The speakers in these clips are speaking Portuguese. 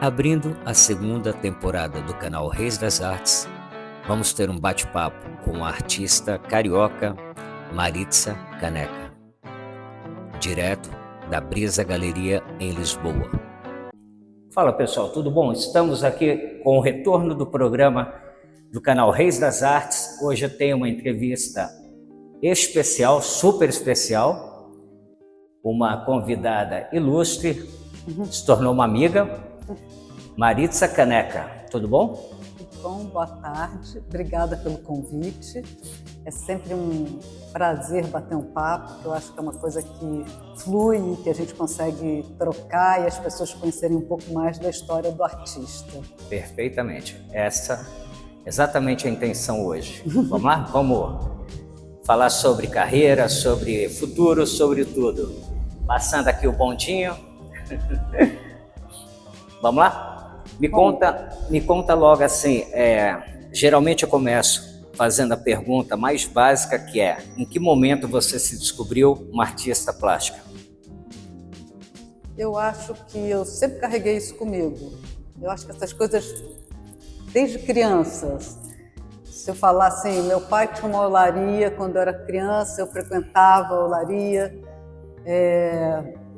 Abrindo a segunda temporada do canal Reis das Artes, vamos ter um bate-papo com a artista carioca Maritza Caneca, direto da Brisa Galeria em Lisboa. Fala pessoal, tudo bom? Estamos aqui com o retorno do programa do canal Reis das Artes. Hoje eu tenho uma entrevista especial, super especial, uma convidada ilustre, se tornou uma amiga, Maritza Caneca. Tudo bom? Tudo bom, boa tarde. Obrigada pelo convite. É sempre um prazer bater um papo, que eu acho que é uma coisa que flui, que a gente consegue trocar e as pessoas conhecerem um pouco mais da história do artista. Perfeitamente. Essa é exatamente a intenção hoje. Vamos lá? Vamos falar sobre carreira, sobre futuro, sobre tudo. Passando aqui o pontinho. Vamos lá? Me conta logo assim, geralmente eu começo fazendo a pergunta mais básica, que é: em que momento você se descobriu uma artista plástica? Eu acho que eu sempre carreguei isso comigo. Eu acho que essas coisas, desde criança, se eu falar assim, meu pai tinha uma olaria, quando eu era criança eu frequentava a olaria,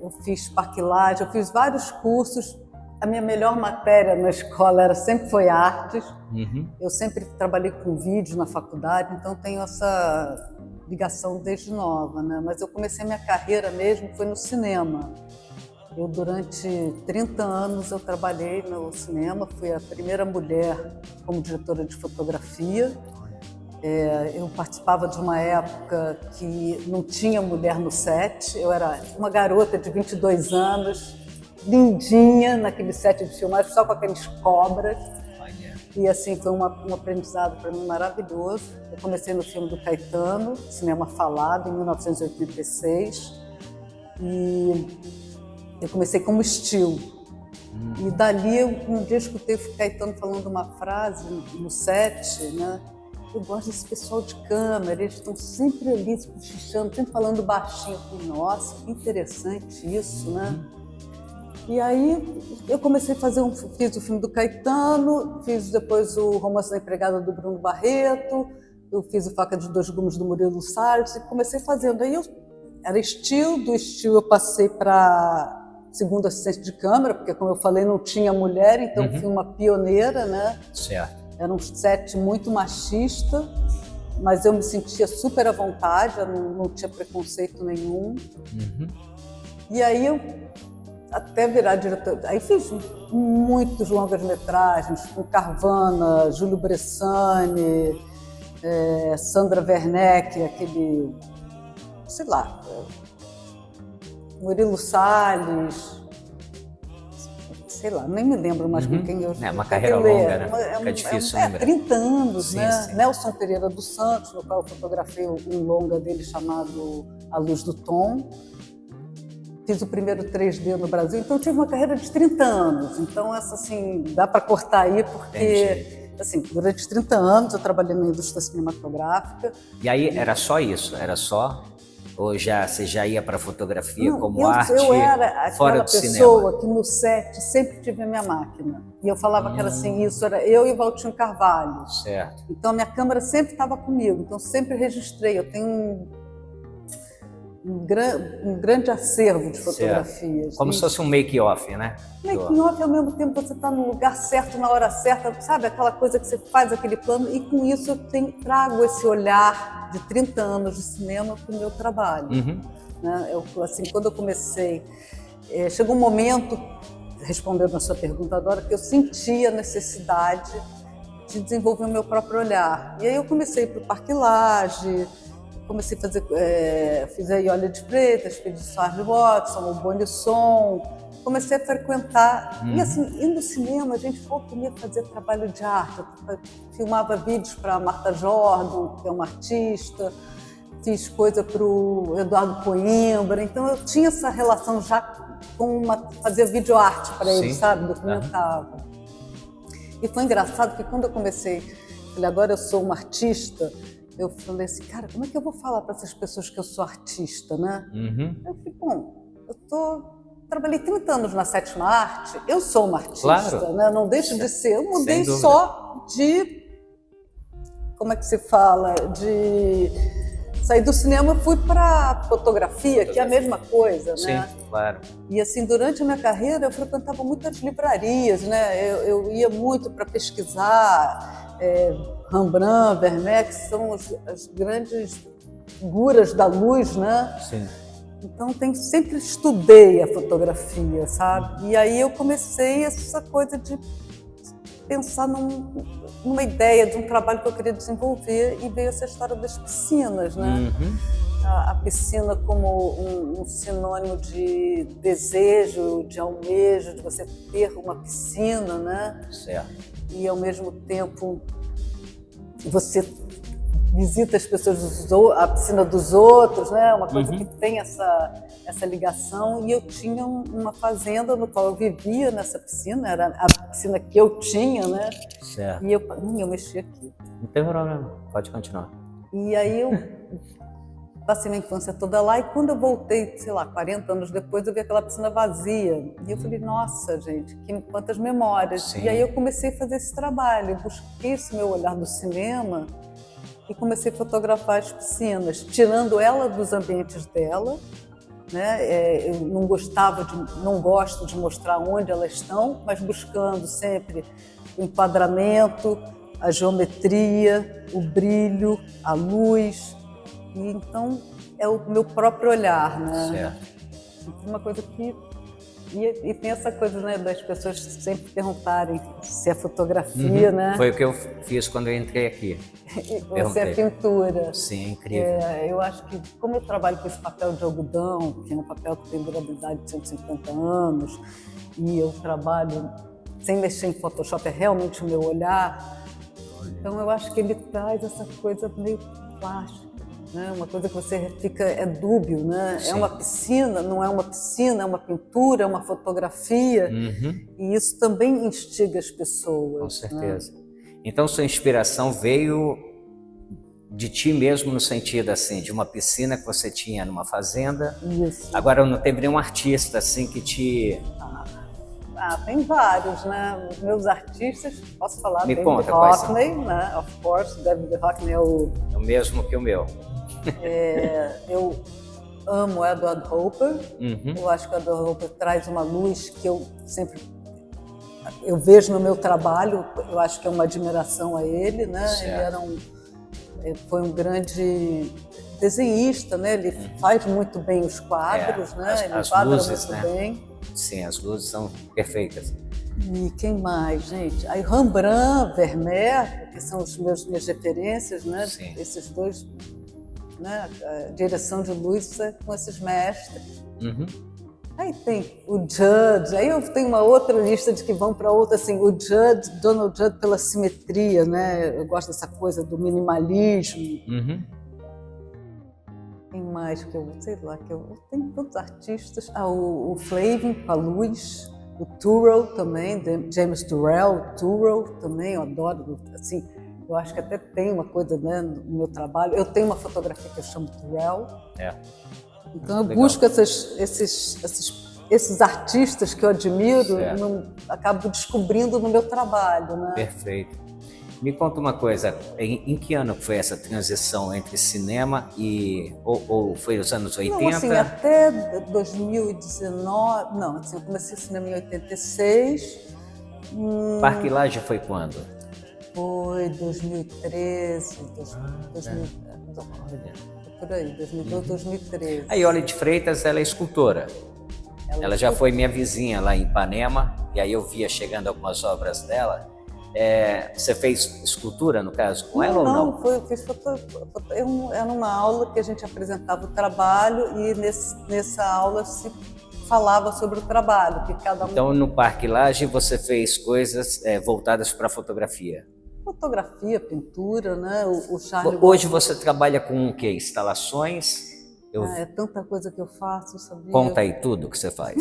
eu fiz parquilagem, eu fiz vários cursos. A minha melhor matéria na escola sempre foi artes. Eu sempre trabalhei com vídeo na faculdade, então tenho essa ligação desde nova, né? Mas eu comecei minha carreira mesmo, foi no cinema. Eu, durante 30 anos, eu trabalhei no cinema, fui a primeira mulher como diretora de fotografia. Eu participava de uma época que não tinha mulher no set, eu era uma garota de 22 anos, lindinha naquele set de filmagem, só com aqueles cobras. E assim, foi um aprendizado para mim maravilhoso. Eu comecei no filme do Caetano, Cinema Falado, em 1986. E eu comecei como estilo. E dali, um dia eu escutei o Caetano falando uma frase no set, né? Eu gosto desse pessoal de câmera, eles estão sempre ali se cochichando, sempre falando baixinho. Eu falei, nossa, que interessante isso, né? E aí eu comecei a fiz o filme do Caetano, fiz depois o Romance da Empregada do Bruno Barreto, eu fiz o Faca de Dois Gumes do Murilo Salles e comecei fazendo. Aí eu era estilo, do estilo eu passei para segundo assistente de câmera, porque como eu falei não tinha mulher, então fui uma pioneira, né? Certo. Era um set muito machista, mas eu me sentia super à vontade, eu não tinha preconceito nenhum. E aí eu até virar diretor. Aí fiz muitos longas-metragens com Carvana, Júlio Bressani, Sandra Werneck, aquele, sei lá, Murilo Salles, sei lá, nem me lembro mais com quem eu... É uma carreira longa, né? Fica difícil lembrar. 30 anos, sim, né? Sim. Nelson Pereira dos Santos, no qual eu fotografei um longa dele chamado A Luz do Tom. Fiz o primeiro 3D no Brasil, então eu tive uma carreira de 30 anos. Então, essa, assim, dá para cortar aí, porque assim, durante 30 anos eu trabalhei na indústria cinematográfica. E aí era só isso? Era só? Ou você já ia para fotografia Não, como arte eu era fora aquela do pessoa cinema? que no set sempre tive a minha máquina. E eu falava que era assim, isso era eu e Valtinho Carvalho. Certo. Então a minha câmera sempre estava comigo, então sempre registrei. Eu tenho um grande acervo de fotografias. Certo. Como se fosse um make-off, né? Make-off, ao mesmo tempo você está no lugar certo, na hora certa, sabe? Aquela coisa que você faz aquele plano, e com isso eu trago esse olhar de 30 anos de cinema para o meu trabalho. Né? Assim, quando eu comecei, chegou um momento, respondendo a sua pergunta agora, que eu sentia a necessidade de desenvolver o meu próprio olhar. E aí eu comecei para o parquilagem, comecei a fazer, fiz a Iólia de Freitas, fiz o Sarge Watson, o Boni Som, comecei a frequentar. E assim, indo no cinema, a gente volta e meia fazer trabalho de arte. Eu filmava vídeos para a Marta Jordan, que é uma artista, fiz coisa para o Eduardo Coimbra, então eu tinha essa relação já com fazia videoarte para ele, sabe? Documentava. E foi engraçado que quando eu comecei, falei, agora eu sou uma artista, eu falei assim, cara, como é que eu vou falar para essas pessoas que eu sou artista, né? Eu falei, bom, eu tô trabalhei 30 anos na sétima arte, eu sou uma artista, Claro. né? Não deixo de ser. Eu mudei dúvida. só de, como é que se fala, de sair do cinema, fui para fotografia, que é a mesma coisa, né? Sim, claro. E assim, durante a minha carreira, eu frequentava muitas livrarias, né? Eu ia muito para pesquisar Rembrandt, Vermeer, que são as grandes figuras da luz, né? Sim. Então, sempre estudei a fotografia, sabe? E aí eu comecei essa coisa de pensar numa ideia de um trabalho que eu queria desenvolver, e veio essa história das piscinas, né? A piscina como um sinônimo de desejo, de almejo, de você ter uma piscina, né? Certo. E ao mesmo tempo você visita as pessoas, a piscina dos outros, né? Uma coisa que tem essa ligação. E eu tinha uma fazenda no qual eu vivia nessa piscina, era a piscina que eu tinha, né? Certo. E eu mexi aqui. Não tem problema, pode continuar. E aí eu passei minha infância toda lá, e quando eu voltei, sei lá, 40 anos depois, eu vi aquela piscina vazia. E eu falei, nossa, gente, quantas memórias. Sim. E aí eu comecei a fazer esse trabalho, eu busquei esse meu olhar do cinema e comecei a fotografar as piscinas, tirando ela dos ambientes dela, né? Eu não gosto de mostrar onde elas estão, mas buscando sempre o enquadramento, a geometria, o brilho, a luz. E então é o meu próprio olhar, né? Certo. Uma coisa que e tem essa coisa, né, das pessoas sempre perguntarem se é fotografia, né? Foi o que eu fiz quando eu entrei aqui. Ou se é pintura. Sim, é incrível. Eu acho que, como eu trabalho com esse papel de algodão, que é um papel que tem durabilidade de 150 anos, e eu trabalho sem mexer em Photoshop, é realmente o meu olhar. Então eu acho que ele traz essa coisa meio plástica, né? Uma coisa que você fica, é dúbio, né? Sim. É uma piscina, não é uma piscina, é uma pintura, é uma fotografia. E isso também instiga as pessoas. Com certeza. Né? Então sua inspiração veio de ti mesmo, no sentido assim, de uma piscina que você tinha numa fazenda. Isso. Agora não teve nenhum artista assim que te... Tem vários, né? Os meus artistas, posso falar, Me David conta, Hockney, né? Of course, David Hockney é o mesmo que o meu. Eu amo Edward Hopper. Eu acho que o Edward Hopper traz uma luz que eu vejo no meu trabalho. Eu acho que é uma admiração a ele, né? Ele foi um grande desenhista, né? Ele faz muito bem os quadros, né? Ele enquadra luzes, muito bem. Sim, as luzes são perfeitas. E quem mais, gente? Aí Rembrandt, Vermeer, que são minhas referências, né? Sim. Esses dois, né? A direção de luz com esses mestres. Aí tem o Judd, aí eu tenho uma outra lista de que vão para outra, assim, o Judd, Donald Judd pela simetria, né? Eu gosto dessa coisa do minimalismo. Tem mais que eu, sei lá, que eu tenho tantos artistas. O Flavin com a luz, o Turrell também, James Turrell também, eu adoro, assim, eu acho que até tem uma coisa, né, no meu trabalho. Eu tenho uma fotografia que eu chamo Turrell. Então eu busco esses artistas que eu admiro, acabo descobrindo no meu trabalho, né? Perfeito. Me conta uma coisa, em que ano foi essa transição entre cinema ou foi os anos 80? Não, assim, até 2019, não, assim, eu comecei o cinema em 86. Parque Lage foi quando? Foi 2013, por aí, 2012, 2013. A Iole de Freitas, ela é escultora. Ela já foi minha vizinha lá em Ipanema, e aí eu via chegando algumas obras dela. Você fez escultura, no caso, com ela ou não? Não, eu fiz era uma aula que a gente apresentava o trabalho, e nessa aula se falava sobre o trabalho. Que cada um... Então, no Parque Lage, você fez coisas voltadas para fotografia? Fotografia, pintura, né? O Charlie Hoje você trabalha com o quê? Instalações? É tanta coisa que eu faço, sabia? Conta aí tudo que você faz.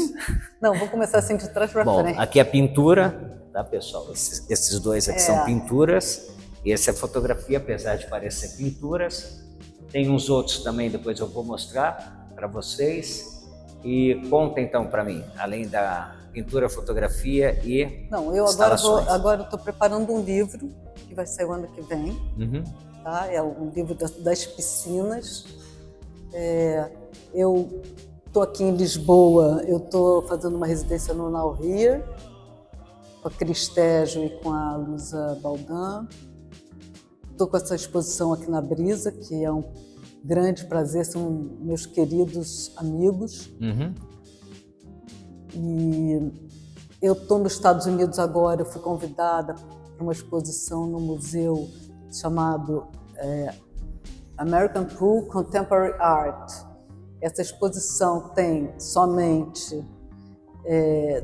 Não, vou começar assim de trás para frente. Bom, aqui é pintura, tá, pessoal? Esses dois aqui são pinturas. E essa é fotografia, apesar de parecer pinturas. Tem uns outros também, depois eu vou mostrar para vocês. E conta então para mim, além da pintura, fotografia e Não, instalações. agora estou preparando um livro que vai sair o ano que vem, Uhum. tá? É um livro das piscinas. Eu estou aqui em Lisboa, eu estou fazendo uma residência no Now Here, com a Cris Tejo e com a Luísa Baldan. Estou com essa exposição aqui na Brisa, que é um grande prazer, são meus queridos amigos. Uhum. E eu estou nos Estados Unidos agora, eu fui convidada para uma exposição no museu chamado American Pool Contemporary Art. Essa exposição tem somente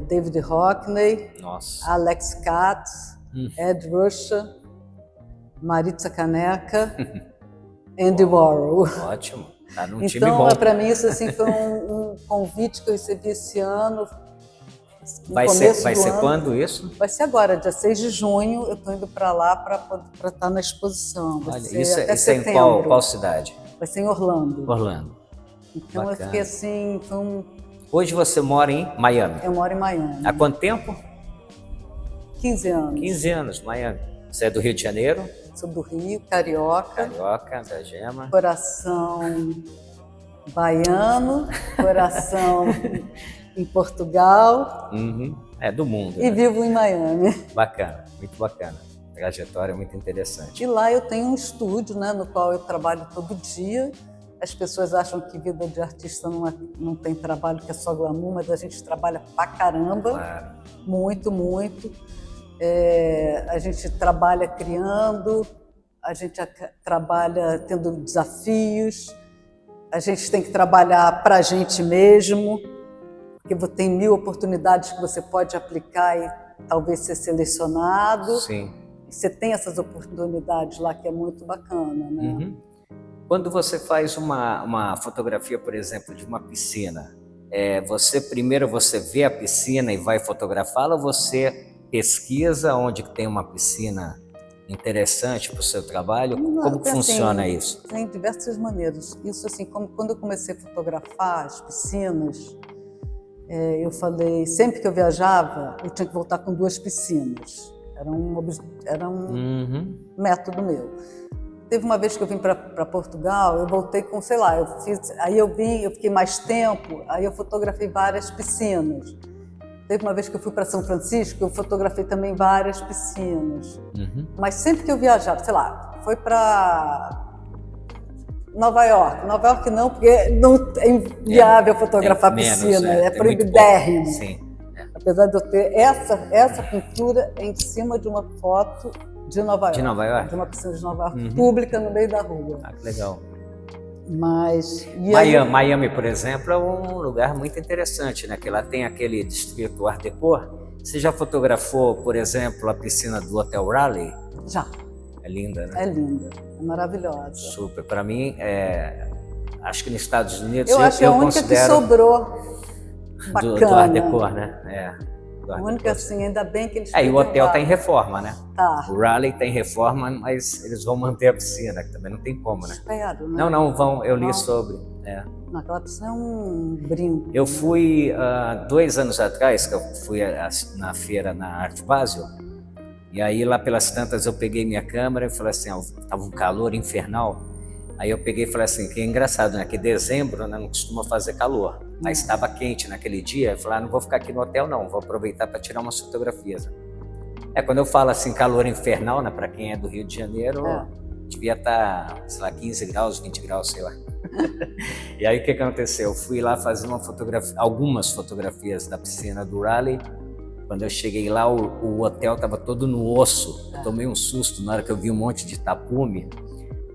David Hockney, Nossa. Alex Katz, Ed Ruscha, Maritza Caneca, Andy Warhol. Ótimo. Tá num time Então, bom. para mim, isso assim, foi um convite que eu recebi esse ano. Vai ser quando isso? Vai ser agora, dia 6 de junho. Eu estou indo para lá para estar na exposição. Vai ser Isso até é em setembro. qual cidade? Vai ser em Orlando. Orlando. Então, Bacana. eu fiquei assim. Hoje você mora em Miami. Eu moro em Miami. Há quanto tempo? 15 anos. 15 anos, Miami. Você é do Rio de Janeiro? Sou do Rio, carioca. Carioca, da Gema. Coração baiano, coração em Portugal. Uhum. É do mundo. E né? vivo em Miami. Bacana, muito bacana. Trajetória muito interessante. E lá eu tenho um estúdio, né, no qual eu trabalho todo dia. As pessoas acham que vida de artista não tem trabalho, que é só glamour, mas a gente trabalha pra caramba. Claro. Muito, muito. A gente trabalha criando, a gente trabalha tendo desafios, a gente tem que trabalhar para a gente mesmo, porque tem 1000 oportunidades que você pode aplicar e talvez ser selecionado. Sim. Você tem essas oportunidades lá que é muito bacana, né? Uhum. Quando você faz uma fotografia, por exemplo, de uma piscina, primeiro você vê a piscina e vai fotografá-la, ou você pesquisa onde que tem uma piscina interessante para o seu trabalho? Como que funciona assim, isso? Tem diversas maneiras. Isso assim, quando eu comecei a fotografar as piscinas, eu falei, sempre que eu viajava, eu tinha que voltar com 2 piscinas. Era um método meu. Teve uma vez que eu vim para Portugal, eu voltei com, sei lá, eu fiquei mais tempo, aí eu fotografei várias piscinas. Teve uma vez que eu fui para São Francisco, eu fotografei também várias piscinas. Uhum. Mas sempre que eu viajava, sei lá, foi para Nova York. Nova York não, porque não é inviável fotografar piscina, é proibidérrimo. Sim. Apesar de eu ter essa pintura em cima de uma foto de Nova York. De Nova York? De uma piscina de Nova York, pública, no meio da rua. Ah, que legal. Mas... Miami, por exemplo, é um lugar muito interessante, né? Que lá tem aquele distrito Art Deco. Você já fotografou, por exemplo, a piscina do Hotel Raleigh? Já. É linda, né? É linda, é maravilhosa. Super. Para mim, acho que nos Estados Unidos eu acho que é a única que sobrou bacana. Do Art Deco, né? A única assim, ainda bem que eles... E o hotel está em reforma, né? Tá. O Raleigh está em reforma, mas eles vão manter a piscina, que também não tem como, né? Espero, né? Não vão, eu li sobre. Não, aquela piscina é um brinco. Eu fui 2 anos atrás, que eu fui na feira na Art Basel, e aí lá pelas tantas eu peguei minha câmera e falei assim, tava um calor infernal, aí eu peguei e falei assim, que é engraçado, né? Que dezembro, né, não costuma fazer calor, mas estava quente naquele dia, eu falei, não vou ficar aqui no hotel não, vou aproveitar para tirar umas fotografias. Quando eu falo assim, calor infernal, né, para quem é do Rio de Janeiro, devia estar, sei lá, 15 graus, 20 graus, sei lá. E aí o que aconteceu? Eu fui lá fazer algumas fotografias da piscina do Raleigh. Quando eu cheguei lá, o hotel estava todo no osso. Eu tomei um susto na hora que eu vi um monte de tapume.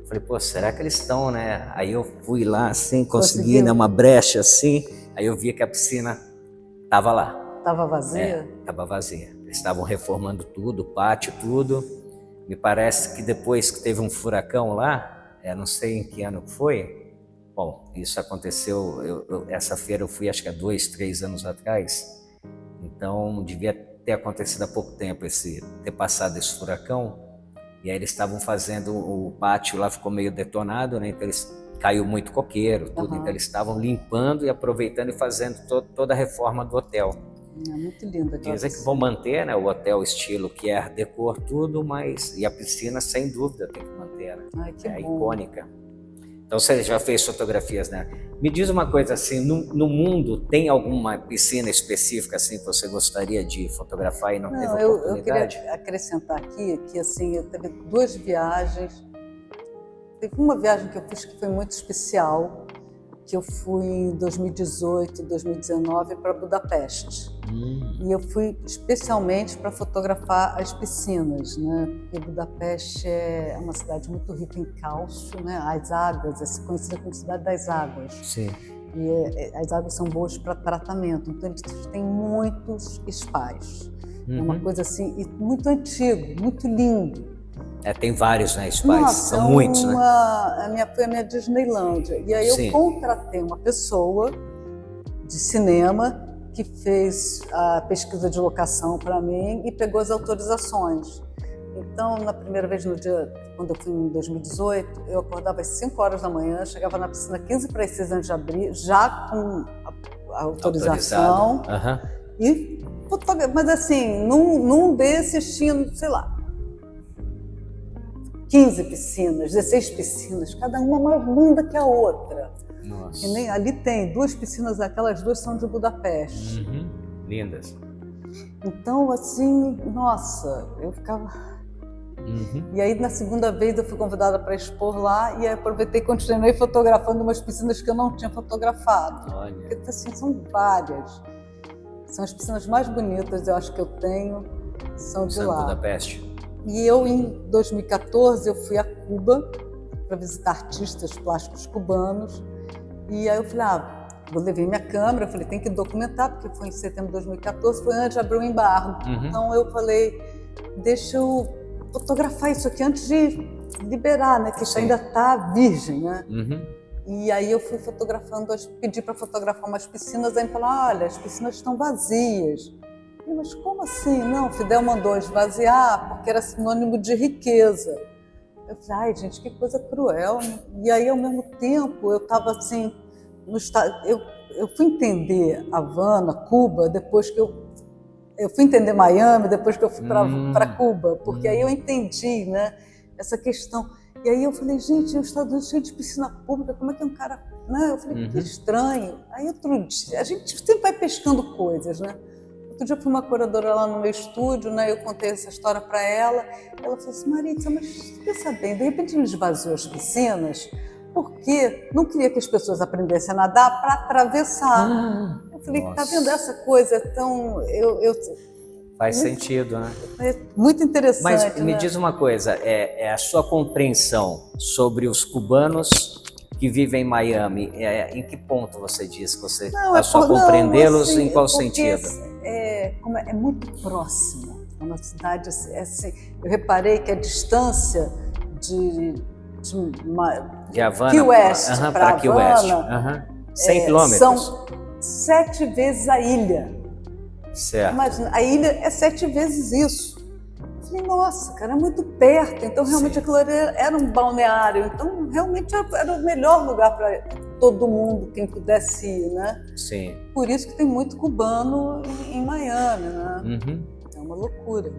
Falei, pô, será que eles estão, né? Aí eu fui lá, assim, consegui, né, uma brecha, assim. Aí eu vi que a piscina estava lá. Estava vazia? Estava vazia. Eles estavam reformando tudo, o pátio, tudo. Me parece que depois que teve um furacão lá, não sei em que ano foi. Bom, isso aconteceu, essa feira eu fui acho que há 2, 3 anos atrás. Então, devia ter acontecido há pouco tempo, ter passado esse furacão. E aí eles estavam fazendo, o pátio lá ficou meio detonado, né? Então eles caiu muito coqueiro, tudo. Então eles estavam limpando e aproveitando e fazendo toda a reforma do hotel. É muito lindo. Dizem que vão manter, né, o hotel estilo que é Art Deco, tudo, mas e a piscina sem dúvida tem que manter, né? Ai, que bom. Icônica. Então você já fez fotografias, né? Me diz uma coisa assim, no mundo tem alguma piscina específica assim que você gostaria de fotografar e não teve oportunidade? Eu queria acrescentar aqui que assim, eu teve 2 viagens. Teve uma viagem que eu fiz que foi muito especial, que eu fui em 2018, 2019 para Budapeste. E eu fui especialmente para fotografar as piscinas, né? Porque Budapeste é uma cidade muito rica em cálcio, né? As águas, é conhecida como cidade das águas. Sim. E as águas são boas para tratamento, então eles têm muitos spas. É uma coisa assim, e muito antigo, muito lindo. Tem vários, né, spas, são muitos, né? Foi a minha Disneylândia. E aí eu contratei uma pessoa de cinema que fez a pesquisa de locação para mim e pegou as autorizações. Então, na primeira vez no dia, quando eu fui em 2018, eu acordava às 5 horas da manhã, chegava na piscina 15 para as 6 antes de abrir, já com a autorização. E mas assim, num desses tinha, sei lá, 15 piscinas, 16 piscinas, cada uma mais linda que a outra. Nossa. E nem, ali tem 2 piscinas, aquelas 2 são de Budapeste. Lindas. Então, assim, nossa, eu ficava... E aí, na segunda vez, eu fui convidada para expor lá e aí aproveitei e continuei fotografando umas piscinas que eu não tinha fotografado. Olha. Porque, assim, são várias. São as piscinas mais bonitas, eu acho que eu tenho, são de lá. Budapeste. E eu, em 2014, eu fui a Cuba para visitar artistas plásticos cubanos. E aí eu falei, eu levei minha câmera, eu falei, tem que documentar, porque foi em setembro de 2014, foi antes de abrir o embargo. Então eu falei, deixa eu fotografar isso aqui antes de liberar, né? Que isso ainda está virgem, né? E aí eu fui fotografando, pedi para fotografar umas piscinas, aí me falaram, olha, as piscinas estão vazias. Eu falei, mas como assim? Não, o Fidel mandou esvaziar porque era sinônimo de riqueza. Eu falei, ai gente, que coisa cruel. E aí, ao mesmo tempo, eu estava assim, eu fui entender Havana, Cuba, depois que eu fui entender Miami, depois que eu fui para Cuba, porque aí eu entendi, né, essa questão. E aí eu falei, gente, os Estados Unidos cheio de piscina pública, como é que um cara... Né? Eu falei, que estranho. Aí outro dia, a gente sempre vai pescando coisas, né? Outro dia eu fui uma curadora lá no meu estúdio, né? Eu contei essa história para ela. Ela falou assim, Maritza, mas pensa bem, de repente ele esvaziou as piscinas porque não queria que as pessoas aprendessem a nadar para atravessar. Eu falei, tá vendo essa coisa tão... Faz sentido, né? É muito interessante. Mas me né? diz uma coisa, é a sua compreensão sobre os cubanos que vivem em Miami, em que ponto você diz que você passou a compreendê-los, assim, em qual sentido? É muito próximo. É uma cidade assim, eu reparei que a distância de Havana Key West para Key West, 100 quilômetros. São 7 vezes a ilha. Certo. Imagina, a ilha é 7 vezes isso. Eu falei, nossa, cara, é muito perto. Então, realmente, aquilo era um balneário. Então, realmente, era o melhor lugar para todo mundo, quem pudesse ir, né? Sim. Por isso que tem muito cubano em Miami, né? É uma loucura.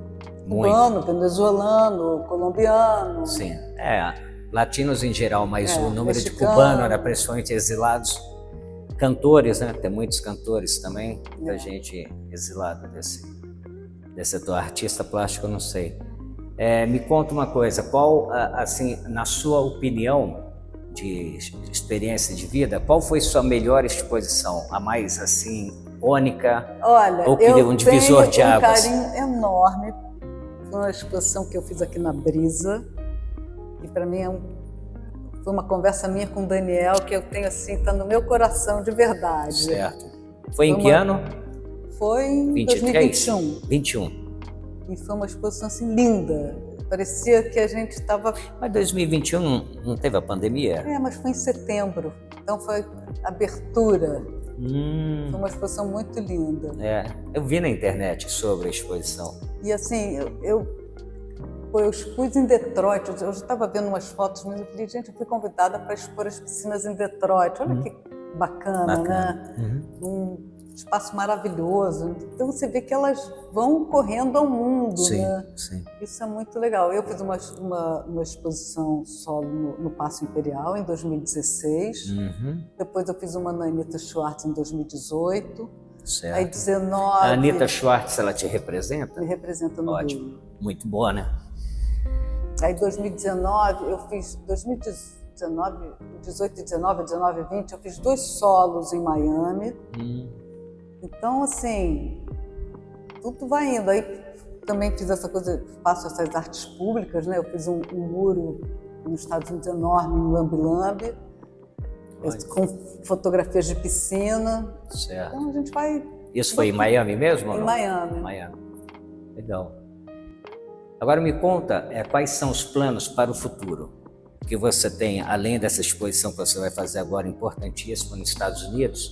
Cubano, venezuelano, colombiano. Sim, latinos em geral, mas o número mexicano. de cubanos era principalmente exilados. Cantores, né? Tem muitos cantores também, muita gente exilada desse setor. Artista plástico, eu não sei. Me conta uma coisa, qual, assim, na sua opinião de experiência de vida, qual foi sua melhor exposição? A mais, assim, única? Olha, ou que deu um divisor de águas? Eu tenho um carinho enorme com a exposição que eu fiz aqui na Brisa, e para mim foi uma conversa minha com o Daniel, que eu tenho assim, está no meu coração de verdade. Certo. Foi em que ano? Foi em 23? 2021. 21. E foi uma exposição assim linda. Parecia que a gente estava... Mas 2021 não teve a pandemia? Mas foi em setembro. Então foi abertura. Foi uma exposição muito linda. Eu vi na internet sobre a exposição. E assim, Pô, eu expus em Detroit, eu já estava vendo umas fotos, mas eu falei, gente, eu fui convidada para expor as piscinas em Detroit. Olha que bacana, né? Um espaço maravilhoso. Então você vê que elas vão correndo ao mundo, Sim, né? sim. Isso é muito legal. Eu fiz uma exposição solo no Paço Imperial em 2016. Depois eu fiz uma na Anita Schwartz em 2018. Certo. Aí 19... A Anita Schwartz, ela te representa? Me representa no Ótimo. Rio. Muito boa, né? Aí 2019, eu fiz 2019, 18 e 19, 19 e 20, eu fiz 2 solos em Miami. Então, assim, tudo vai indo. Aí também fiz essa coisa, faço essas artes públicas, né? Eu fiz um muro nos Estados Unidos enorme, em Lambi Lambi, com fotografias de piscina. Certo. Então a gente vai... Isso foi em Miami mesmo? Ou em não? Miami. Miami. Legal. Agora me conta, quais são os planos para o futuro que você tem, além dessa exposição que você vai fazer agora, importantíssima nos Estados Unidos?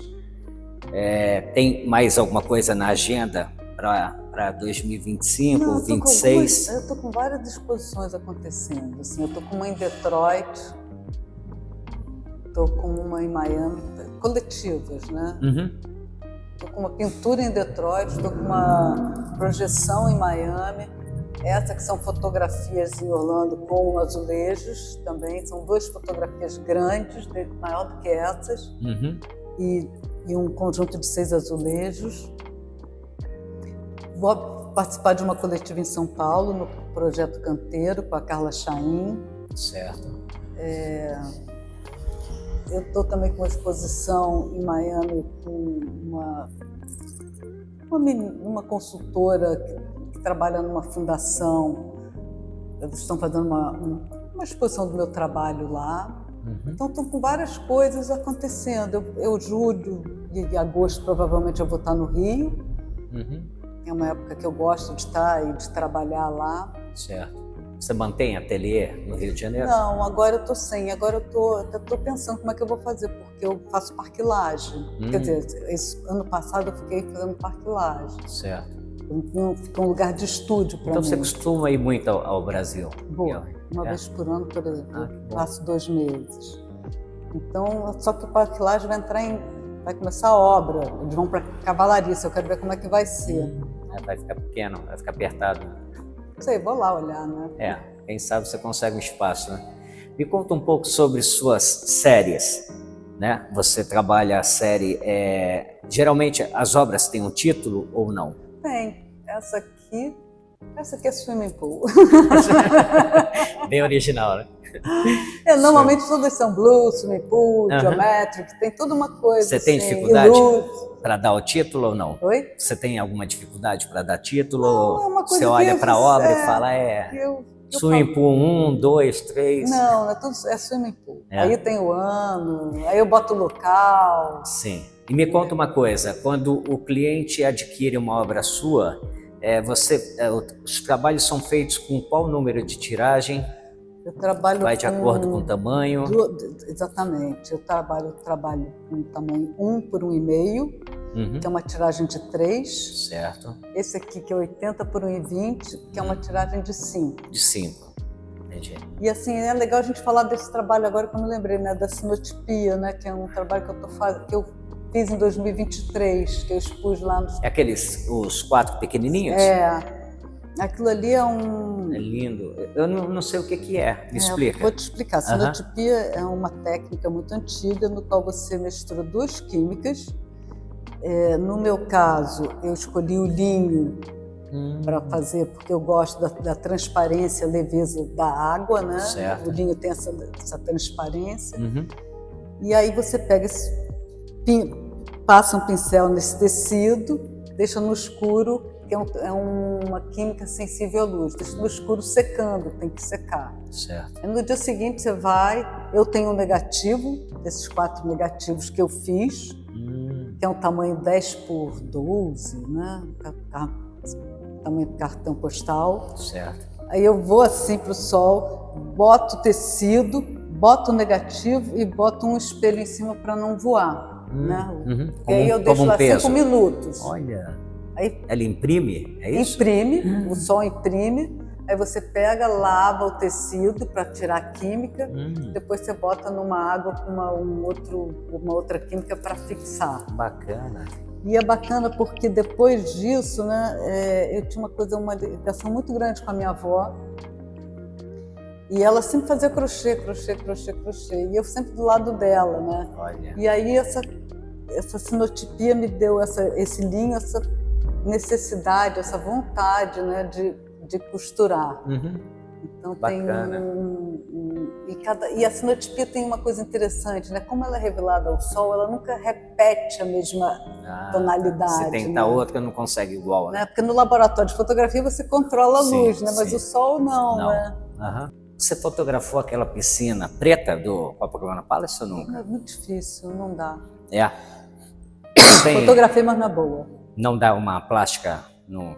Tem mais alguma coisa na agenda para 2025 ou 2026? Eu estou com várias exposições acontecendo. Assim, eu estou com uma em Detroit, estou com uma em Miami, coletivas, né? Estou com uma pintura em Detroit, estou com uma projeção em Miami. Essa que são fotografias em Orlando com azulejos também. São 2 fotografias grandes, maior do que essas. E um conjunto de 6 azulejos. Vou participar de uma coletiva em São Paulo, no Projeto Canteiro, com a Carla Chaim. Certo. Eu estou também com uma exposição em Miami com uma consultora que trabalha numa fundação. Eles estão fazendo uma exposição do meu trabalho lá. Então, estou com várias coisas acontecendo. Julho e agosto, provavelmente, eu vou estar no Rio. É uma época que eu gosto de estar e de trabalhar lá. Certo. Você mantém ateliê no Rio de Janeiro? Não, agora eu estou sem. Agora eu estou pensando como é que eu vou fazer, porque eu faço parquilagem. Quer dizer, ano passado eu fiquei fazendo parquilagem. Certo. Fica um lugar de estúdio para mim. Então você costuma ir muito ao Brasil? Boa. Uma vez por ano, por exemplo, passo 2 meses. Então, só que o parquilagem vai começar a obra. Eles vão para Cavalariça, eu quero ver como é que vai ser. Vai ficar pequeno, vai ficar apertado. Não sei, vou lá olhar, né? Quem sabe você consegue um espaço, né? Me conta um pouco sobre suas séries, né? Você trabalha a série... Geralmente as obras têm um título ou não? Tem. Essa aqui é Swimming Pool. Bem original, né? Normalmente todas são Blue, Swimming Pool, Geometric, tem toda uma coisa. Você tem assim, dificuldade para dar o título ou não? Oi? Você tem alguma dificuldade para dar título? Não, é uma coisa você olha para a obra e fala, Swimming Pool 1, 2, 3... Não, tudo é Swimming Pool. Aí tem o ano, aí eu boto o local. Sim. E me conta uma coisa, quando o cliente adquire uma obra sua, os trabalhos são feitos com qual número de tiragem? Eu trabalho Vai de acordo com o tamanho? Exatamente. Eu trabalho com tamanho 1 por 1,5, que é uma tiragem de 3. Certo. Esse aqui que é 80 por 1,20, que é uma tiragem de 5. De 5. Entendi. E assim, é legal a gente falar desse trabalho agora que eu me lembrei, né? Da sinotipia, né? Que é um trabalho que eu fiz em 2023, que eu expus lá nos... Os 4 pequenininhos? Aquilo ali é um... É lindo. Eu não sei o que é. Me explica. Vou te explicar. A sinotipia é uma técnica muito antiga no qual você mistura 2 químicas. No meu caso, eu escolhi o linho para fazer, porque eu gosto da transparência, leveza da água, né? Certo. O linho tem essa transparência. E aí você pega passa um pincel nesse tecido, deixa no escuro, que é uma química sensível à luz, deixa no escuro secando, tem que secar. Certo. Aí no dia seguinte você eu tenho um negativo, desses 4 negativos que eu fiz, que é um tamanho 10 por 12, né? Tamanho de cartão postal. Certo. Aí eu vou assim para o sol, boto o tecido, boto o negativo e boto um espelho em cima para não voar, né? E aí eu deixo lá 5 minutos. Olha, aí ela imprime, é isso? Imprime, o sol imprime, Aí você pega, lava o tecido para tirar a química, depois você bota numa água com uma outra química para fixar. Bacana. E é bacana porque depois disso, né, eu tinha uma ligação muito grande com a minha avó. E ela sempre fazia crochê. E eu sempre do lado dela, né? Olha. E aí essa sinotipia me deu esse linho, essa necessidade, essa vontade, né, de costurar. Então Bacana. E a sinotipia tem uma coisa interessante, né? Como ela é revelada ao sol, ela nunca repete a mesma tonalidade. Se tentar outra, não consegue igual, né? Porque no laboratório de fotografia você controla a luz, né? Mas o sol não, né? Você fotografou aquela piscina preta do Copacabana Palace ou nunca? É muito difícil, não dá. Fotografei, mas na boa. Não dá uma plástica? Não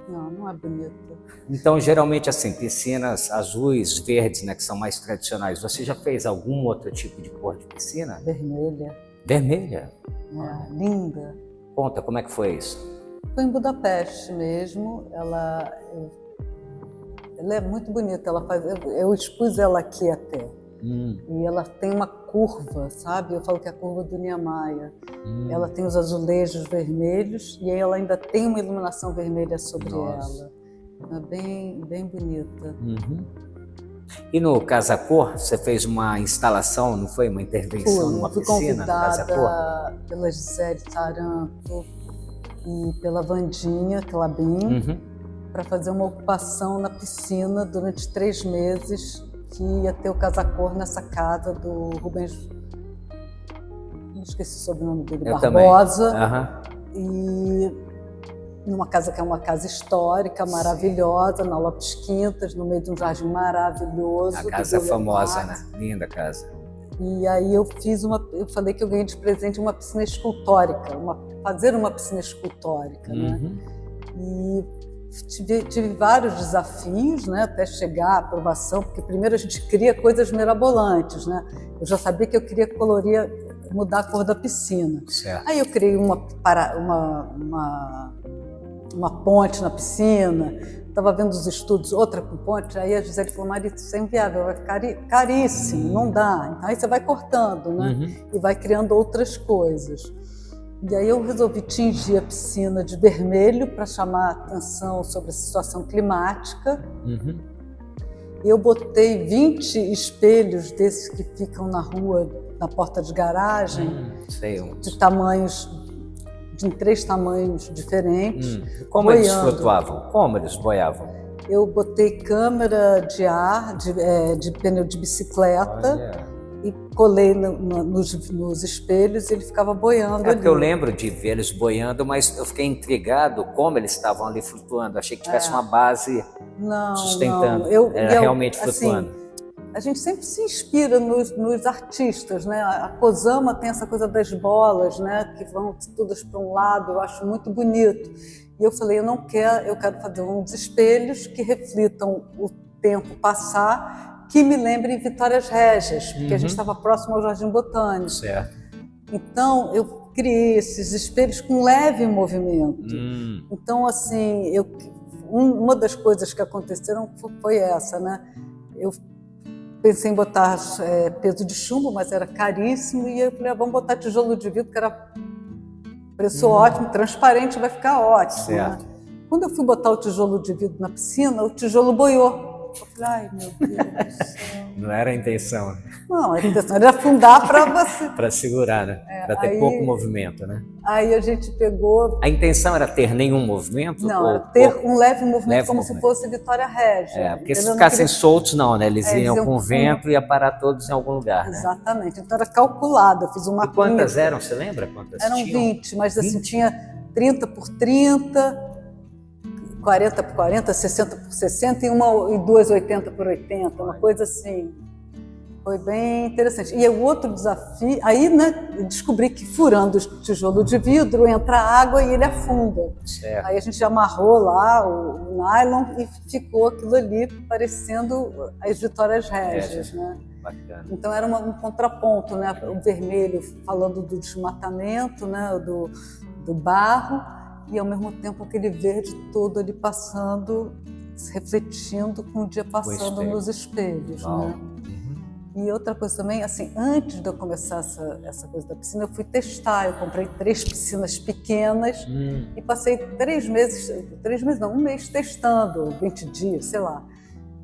é bonito. Então, geralmente, assim, piscinas azuis, verdes, né, que são mais tradicionais. Você já fez algum outro tipo de cor de piscina? Vermelha. Vermelha? Linda. Conta, como é que foi isso? Foi em Budapeste mesmo. Ela é muito bonita. Eu expus ela aqui até. E ela tem uma curva, sabe? Eu falo que é a curva do Niemeyer. Ela tem os azulejos vermelhos e aí ela ainda tem uma iluminação vermelha sobre ela. É bem bonita. E no Casa Cor, você fez uma instalação, não foi? Uma intervenção numa piscina no Casa Cor? Fui convidada pela Gisele Taranto e pela Vandinha Clabin para fazer uma ocupação na piscina durante 3 meses, que ia ter o Casa Cor nessa casa do Rubens, não esqueci o sobrenome dele, Barbosa. E numa casa que é uma casa histórica, maravilhosa, na Lopes Quintas, no meio de um jardim maravilhoso. A casa famosa, né? Linda casa. E aí eu falei que eu ganhei de presente uma piscina escultórica, fazer uma piscina escultórica, né? E tive vários desafios, né, até chegar à aprovação, porque primeiro a gente cria coisas mirabolantes, né? Eu já sabia que eu queria mudar a cor da piscina. Certo. Aí eu criei uma ponte na piscina, estava vendo os estudos, outra com ponte, aí a Gisele falou, Marita, isso é inviável, vai ficar caríssimo, não dá. Então aí você vai cortando, né? E vai criando outras coisas. E aí eu resolvi tingir a piscina de vermelho para chamar a atenção sobre a situação climática. Eu botei 20 espelhos desses que ficam na rua, na porta de garagem, de 3 tamanhos diferentes. Como eles flutuavam? Como eles boiavam? Eu botei câmera de ar, de pneu de bicicleta. Olha. E colei nos espelhos e ele ficava boiando ali. Porque eu lembro de ver eles boiando, mas eu fiquei intrigado como eles estavam ali flutuando. Achei que tivesse uma base sustentando. Era realmente flutuando. Assim, a gente sempre se inspira nos artistas, né? A Kozama tem essa coisa das bolas, né? Que vão todas para um lado, eu acho muito bonito. E eu falei, eu quero fazer uns espelhos que reflitam o tempo passar, que me lembrem Vitórias Régias, porque a gente estava próximo ao Jardim Botânico. Certo. Então, eu criei esses espelhos com leve movimento. Então, assim, uma das coisas que aconteceram foi essa, né? Eu pensei em botar peso de chumbo, mas era caríssimo, e eu falei, vamos botar tijolo de vidro, que era preço ótimo, transparente, vai ficar ótimo. Certo. Né? Quando eu fui botar o tijolo de vidro na piscina, o tijolo boiou. Eu falei, ai meu Deus do céu. Não era a intenção. Não, a intenção era afundar para você. Para segurar, né? Para ter pouco movimento, né? Aí a gente pegou... A intenção era ter nenhum movimento? Não, era ter um leve movimento, se fosse Vitória Régia. Porque se ficassem soltos, não, né? Eles iam com o vento e ia parar todos em algum lugar, né? Exatamente. Então era calculado, eu fiz uma... E quantas eram, você lembra? Quantas eram tinham? 20, mas assim, tinha 30 por 30... 40 por 40, 60 por 60 e 2 80 por 80, uma coisa assim. Foi bem interessante. E o outro desafio, aí, né, eu descobri que furando o tijolo de vidro entra água e ele afunda. Certo. Aí a gente amarrou lá o nylon e ficou aquilo ali parecendo as Vitórias Régias, né? Bacana. Então era um contraponto, né? O vermelho falando do desmatamento, né? Do barro, e ao mesmo tempo aquele verde todo ali passando refletindo com o dia passando nos espelhos, né? E outra coisa também, assim, antes de eu começar essa coisa da piscina, eu fui testar. Eu comprei 3 piscinas pequenas e passei 3 meses não, 1 mês testando, 20 dias, sei lá.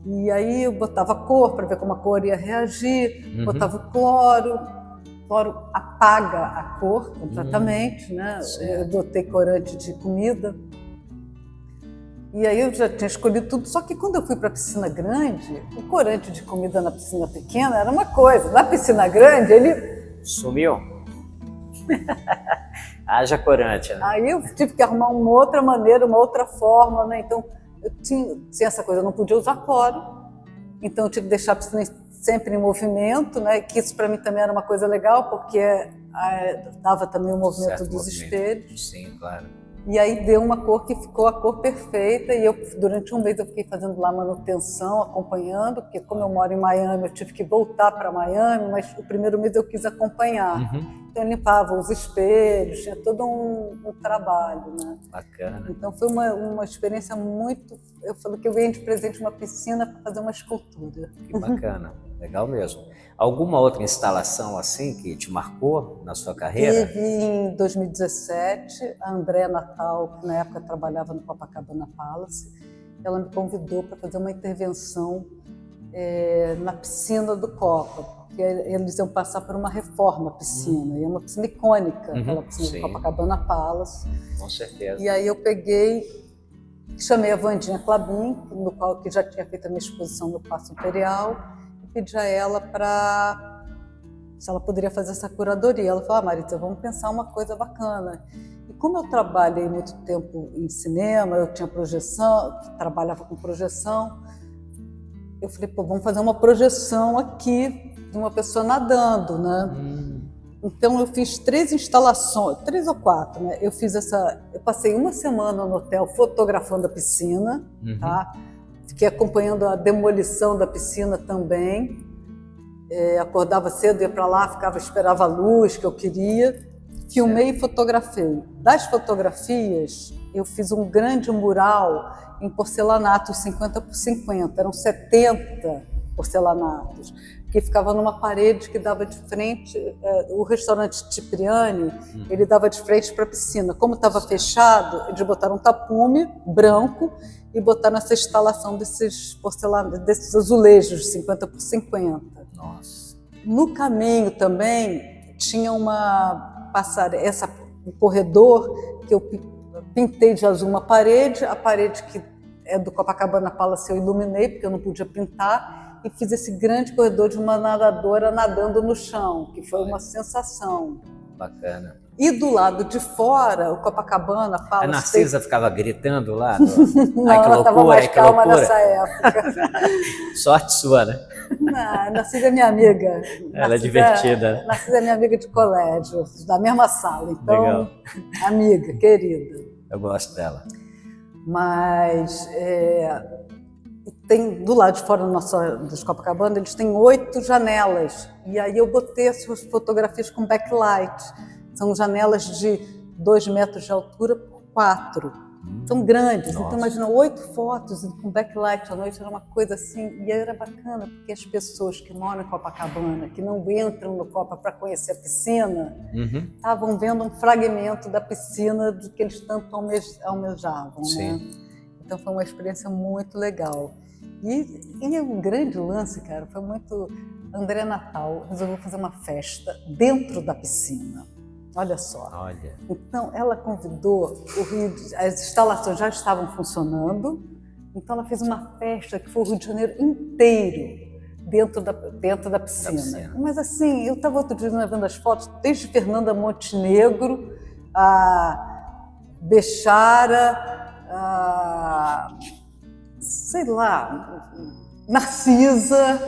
E aí eu botava cor para ver como a cor ia reagir, botava o cloro apaga a cor completamente, né? Eu botei corante de comida. E aí eu já tinha escolhido tudo, só que quando eu fui para a piscina grande, o corante de comida na piscina pequena era uma coisa, na piscina grande ele... Sumiu? Haja corante, né? Aí eu tive que arrumar uma outra maneira, uma outra forma, né? Então eu tinha essa coisa, eu não podia usar cloro, então eu tive que deixar a piscina sempre em movimento, né? Que isso para mim também era uma coisa legal, porque dava também o movimento dos espelhos. Sim, claro. E aí deu uma cor que ficou a cor perfeita, e eu, durante 1 mês eu fiquei fazendo lá manutenção, acompanhando, porque como eu moro em Miami, eu tive que voltar para Miami, mas o primeiro mês eu quis acompanhar. Então eu limpava os espelhos, tinha todo um trabalho, né? Bacana. Então foi uma experiência muito... Eu falei que eu ganhei de presente uma piscina para fazer uma escultura. Que bacana, legal mesmo. Alguma outra instalação assim que te marcou na sua carreira? Teve em 2017, a André Natal, que na época trabalhava no Copacabana Palace, ela me convidou para fazer uma intervenção na piscina do Copa, porque eles iam passar por uma reforma piscina, e é uma piscina icônica, aquela piscina do Copacabana Palace. Com certeza. E aí eu chamei a Wandinha Clabin, que já tinha feito a minha exposição no Paço Imperial, pedi a ela se ela poderia fazer essa curadoria. Ela falou: Maritza, vamos pensar uma coisa bacana. E como eu trabalhei muito tempo em cinema, eu tinha projeção, trabalhava com projeção, eu falei, vamos fazer uma projeção aqui de uma pessoa nadando, né? Então eu fiz 3 instalações, 3 ou 4, né? Eu passei 1 semana no hotel fotografando a piscina, tá? Fiquei acompanhando a demolição da piscina também. Acordava cedo, ia para lá, esperava a luz que eu queria. Filmei e fotografei. Das fotografias, eu fiz um grande mural em porcelanato 50 por 50. Eram 70 porcelanatos, que ficava numa parede que dava de frente. O restaurante Cipriani, ele dava de frente para a piscina. Como estava fechado, eles botaram um tapume branco e botaram essa instalação desses azulejos de 50 por 50. Nossa. No caminho também tinha um corredor que eu pintei de azul uma parede, a parede que é do Copacabana Palace eu iluminei, porque eu não podia pintar, e fiz esse grande corredor de uma nadadora nadando no chão, que foi uma sensação. Bacana. E do lado de fora, o Copacabana Palace... A Narcisa ficava gritando lá? Não, ai, que ela estava mais calma nessa época. Sorte sua, né? Não, a Narcisa é minha amiga. Ela é divertida. Narcisa é minha amiga de colégio, da mesma sala. Então, legal. Amiga, querida. Eu gosto dela. Mas tem do lado de fora dos Copacabana, eles têm 8 janelas. E aí eu botei as suas fotografias com backlight. São janelas de 2 metros de altura por 4. São grandes. Nossa. Então, imagina, 8 fotos com backlight à noite, era uma coisa assim. E era bacana, porque as pessoas que moram em Copacabana, que não entram no Copa para conhecer a piscina, estavam vendo um fragmento da piscina do que eles tanto almejavam. Sim. Né? Então, foi uma experiência muito legal. E um grande lance, cara, foi muito... André Natal resolveu fazer uma festa dentro da piscina. Olha só. Olha. Então, ela convidou as instalações já estavam funcionando, então ela fez uma festa que foi o Rio de Janeiro inteiro dentro da piscina. Mas assim, eu estava outro dia vendo as fotos, desde Fernanda Montenegro, a Bechara, sei lá, Narcisa,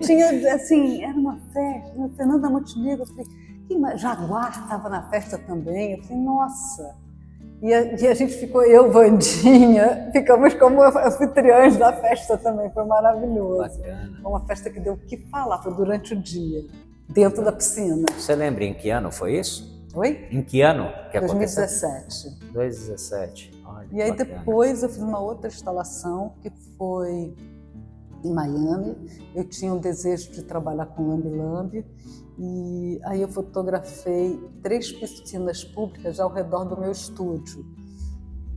tinha assim, era uma festa, Fernanda Montenegro, eu falei, Jaguar estava na festa também, eu falei, nossa, e a gente ficou, eu, Wandinha, ficamos como anfitriãs da festa também, foi maravilhoso. Bacana. Foi uma festa que deu o que falar, foi durante o dia, dentro da piscina. Você lembra em que ano foi isso? Oi? Em que ano que 2017. 2017, Olha, E aí bacana. depois eu fiz uma outra instalação que foi em Miami. Eu tinha um desejo de trabalhar com lambe-lambe e aí eu fotografei 3 piscinas públicas ao redor do meu estúdio,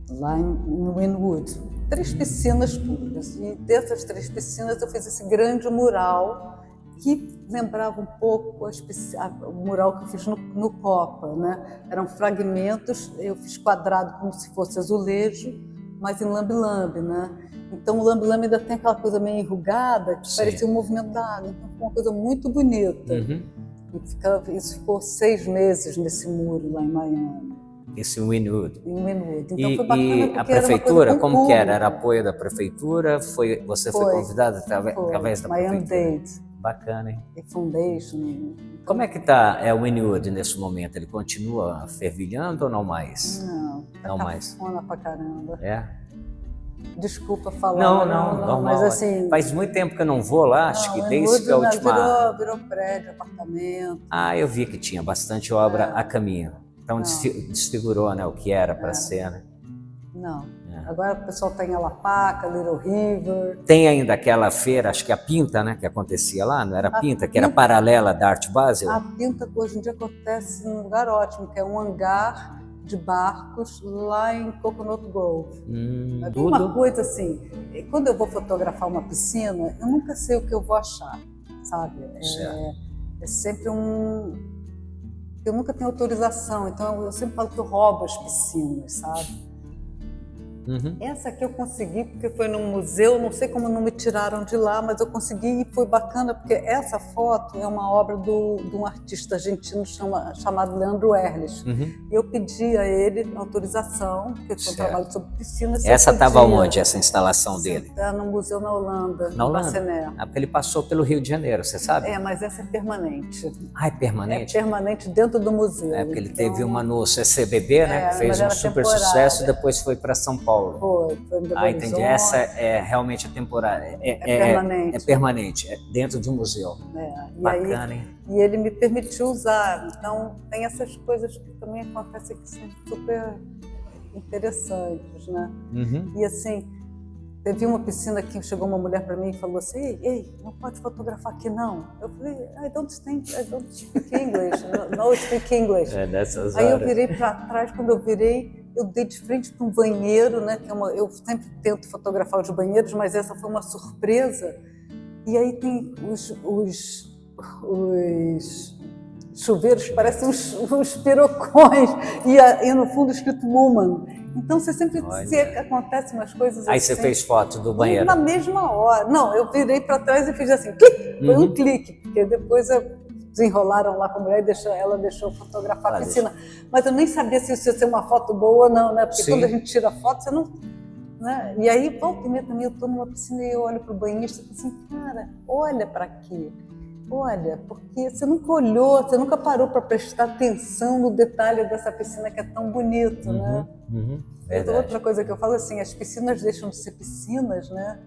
lá em Wynwood. 3 piscinas públicas. E dessas 3 piscinas eu fiz esse grande mural que lembrava um pouco o mural que eu fiz no Copa, né? Eram fragmentos, eu fiz quadrado como se fosse azulejo, mas em lambe-lambe, né? Então o lambe-lambe ainda tem aquela coisa meio enrugada, que parecia um movimento da água. Então foi uma coisa muito bonita. E isso ficou 6 meses nesse muro lá em Miami. Esse Wynwood. Em Wynwood. Então foi bacana E porque a prefeitura, era uma coisa com como que era? público. Era apoio da prefeitura? Você foi convidada através da Miami prefeitura? Dade. Bacana, hein? E Foundation. Como é que está o Wynwood nesse momento? Ele continua fervilhando ou não mais? Não, tá Não mais. cafona pra caramba. É? Desculpa falar. Não, normal. Mas assim... Faz muito tempo que eu não vou lá, acho que desde que a última... Virou prédio, apartamento. Ah, eu vi que tinha bastante obra a caminho. Então desfigurou, né, o que era para ser, né? Não. Agora o pessoal está em Alapaca, Little River. Tem ainda aquela feira, acho que a Pinta, né, que acontecia lá, não era a Pinta, que era paralela da Art Basel? A Pinta hoje em dia acontece num lugar ótimo, que é um hangar de barcos lá em Coconut Grove. É uma coisa assim, quando eu vou fotografar uma piscina, eu nunca sei o que eu vou achar, sabe? É sempre eu nunca tenho autorização, então eu sempre falo que eu roubo as piscinas, sabe? Essa aqui eu consegui porque foi num museu, não sei como não me tiraram de lá, mas eu consegui e foi bacana porque essa foto é uma obra de um artista argentino chamado Leandro Erles. E eu pedi a ele autorização, porque foi um trabalho sobre piscinas. Essa estava onde, essa instalação dele? Está no museu na Holanda, na Holanda? Bacené. Porque ele passou pelo Rio de Janeiro, você sabe? Mas essa é permanente. Ah, é permanente? É permanente dentro do museu. Porque ele teve uma no CCBB, né, que fez um super sucesso e depois foi para São Paulo. Foi em Belo Horizonte. Entendi. Essa é realmente a temporada. Permanente. É permanente, é dentro de um museu. Bacana, hein? E ele me permitiu usar. Então, tem essas coisas que também acontecem que são super interessantes, né? E assim, teve uma piscina que chegou uma mulher para mim e falou assim: ei, não pode fotografar aqui não. Eu falei, I don't speak English, no speak English. Nessas Aí horas. eu virei para trás, quando eu virei, eu dei de frente para um banheiro, né? Que eu sempre tento fotografar os banheiros, mas essa foi uma surpresa. E aí tem os chuveiros que parecem uns pirocões e no fundo escrito woman. Então você sempre acontece umas coisas assim. Aí você fez foto do banheiro? Na mesma hora. Não, eu virei para trás e fiz assim, clique, foi um clique, porque depois desenrolaram lá com a mulher e ela deixou fotografar a piscina. Mas eu nem sabia se isso ia ser uma foto boa ou não, né? Porque quando a gente tira foto, você não... Né? E aí, volta e meia também, eu estou numa piscina e eu olho para o banhista e falo assim, cara, olha para aqui. Olha, porque você nunca olhou, você nunca parou para prestar atenção no detalhe dessa piscina que é tão bonito, né? Outra coisa que eu falo assim, as piscinas deixam de ser piscinas, né?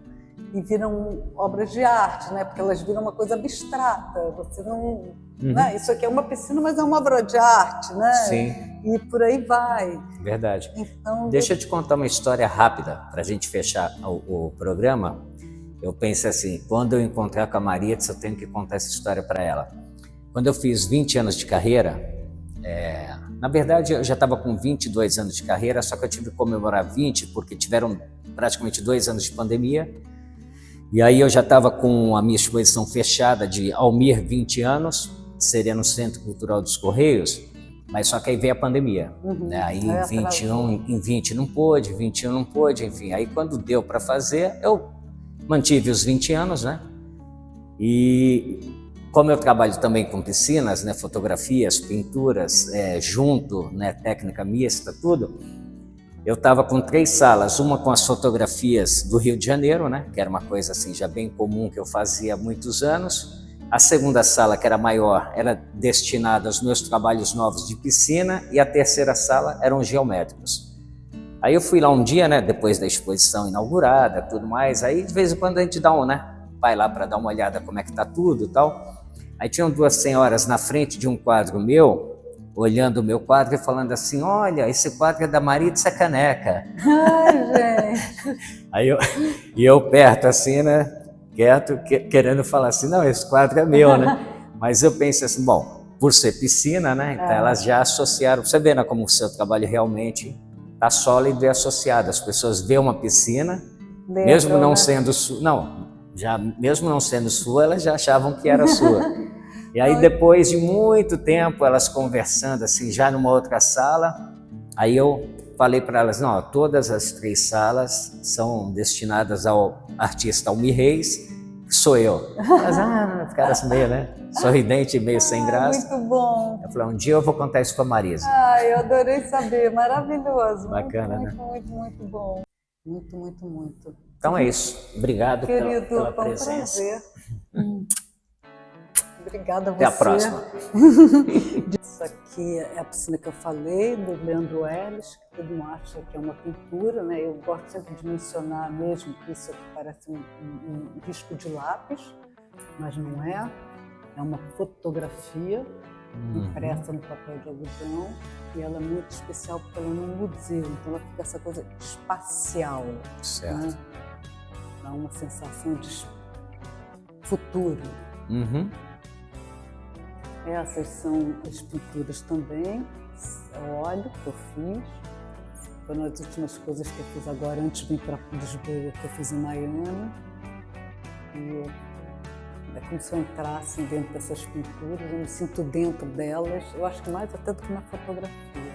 E viram obras de arte, né? Porque elas viram uma coisa abstrata. Você não, né? Isso aqui é uma piscina, mas é uma obra de arte, né? Sim. E por aí vai. Verdade. Então, deixa eu te contar uma história rápida para a gente fechar o programa. Eu penso assim, quando eu encontrar com a Maritza, eu tenho que contar essa história para ela. Quando eu fiz 20 anos de carreira, na verdade eu já estava com 22 anos de carreira, só que eu tive que comemorar 20 porque tiveram praticamente 2 anos de pandemia. E aí eu já estava com a minha exposição fechada de Almir 20 anos, seria no Centro Cultural dos Correios, mas só que aí veio a pandemia. Né? Aí em 21, em 20 não pôde, 21 não pôde, enfim. Aí quando deu para fazer, eu mantive os 20 anos, né? E como eu trabalho também com piscinas, né, fotografias, pinturas, junto, né, técnica mista, tudo, eu estava com 3 salas, uma com as fotografias do Rio de Janeiro, né, que era uma coisa assim já bem comum que eu fazia há muitos anos. A segunda sala, que era maior, era destinada aos meus trabalhos novos de piscina, e a terceira sala eram geométricos. Aí eu fui lá um dia, né, depois da exposição inaugurada, tudo mais, aí de vez em quando a gente vai lá para dar uma olhada como é que tá tudo e tal. Aí tinham 2 senhoras na frente de um quadro meu, olhando o meu quadro e falando assim, olha, esse quadro é da Maritza Caneca. Ai, gente. E eu perto assim, né, quieto, querendo falar assim, não, esse quadro é meu, né? Mas eu penso assim, bom, por ser piscina, né, então elas já associaram, você vê, né, como o seu trabalho realmente está sólido e associado. As pessoas veem uma piscina, mesmo não sendo sua, mesmo não sendo sua, elas já achavam que era sua. E aí depois de muito tempo, elas conversando assim, já numa outra sala, aí eu falei para elas, não, todas as 3 salas são destinadas ao artista Almir Reis, que sou eu. Elas ficaram assim meio, né, sorridente, meio sem graça. Muito bom. Eu falei, um dia eu vou contar isso para a Marisa. Eu adorei saber, maravilhoso. Bacana, muito, né? muito bom. Muito, muito, muito. Então é isso. Obrigado pela presença. Prazer. Obrigada a você. Até a próxima. Isso aqui é a piscina que eu falei, do Leandro Hermes, que todo mundo acha que é uma pintura, né? Eu gosto sempre de mencionar mesmo que isso aqui parece um risco de lápis, mas não é. É uma fotografia impressa no papel de algodão e ela é muito especial porque ela é num museu, então ela fica essa coisa espacial. Certo. Né? Dá uma sensação de futuro. Essas são as pinturas também, óleo que eu fiz. Foram as últimas coisas que eu fiz agora, antes de vir para Lisboa, que eu fiz em Miami. E é como se eu entrasse dentro dessas pinturas, eu me sinto dentro delas, eu acho que mais até do que na fotografia.